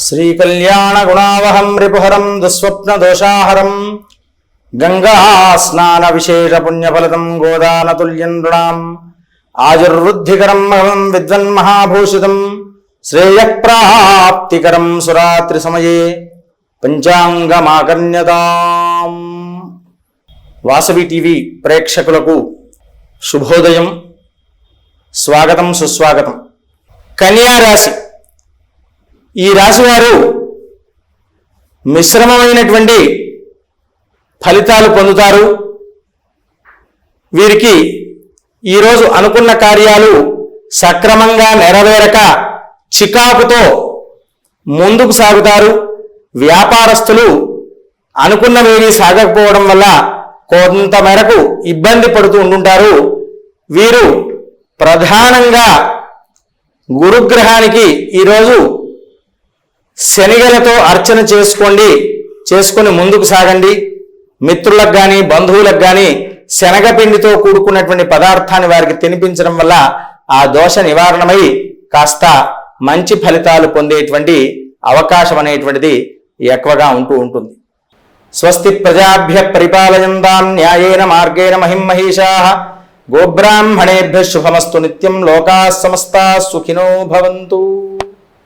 శ్రీకళ్యాణ గుణావహం రిపుహరం దుస్వప్న దోషాహరం గంగా స్నాన విశేష పుణ్యఫలదం గోదానతుల్యం నృణాం ఆయుర్వృద్ధికరం మహం విద్వన్మహాభూషితం శ్రేయప్రాప్తికరం సురాత్రి సమయే పంచాంగమాకర్ణ్యతాం. వాసవి టీవీ ప్రేక్షకులకు శుభోదయం, స్వాగతం సుస్వాగతం. కన్యా రాశి, ఈ రాశి వారు మిశ్రమమైనటువంటి ఫలితాలు పొందుతారు. వీరికి ఈరోజు అనుకున్న కార్యాలు సక్రమంగా నెరవేరక చికాకుతో ముందుకు సాగుతారు. వ్యాపారస్తులు అనుకున్నవేమీ సాగకపోవడం వల్ల కొంత మేరకు ఇబ్బంది పడుతూ ఉంటుంటారు. వీరు ప్రధానంగా గురుగ్రహానికి ఈరోజు శనిగలతో అర్చన చేసుకొని ముందుకు సాగండి. మిత్రులకు కానీ బంధువులకు కానీ శనగపిండితో కూడుకున్నటువంటి పదార్థాన్ని వారికి తినిపించడం వల్ల ఆ దోష నివారణమై కాస్త మంచి ఫలితాలు పొందేటువంటి అవకాశం అనేటువంటిది ఎక్కువగా ఉంటుంది. స్వస్తి ప్రజాభ్య పరిపాలయంతాం న్యాయేన మార్గేణ మహిం మహిషాః గోబ్రాహ్మణేభ్యః శుభమస్తు నిత్యం లోకాః సమస్తాః సుఖినో భవంతు.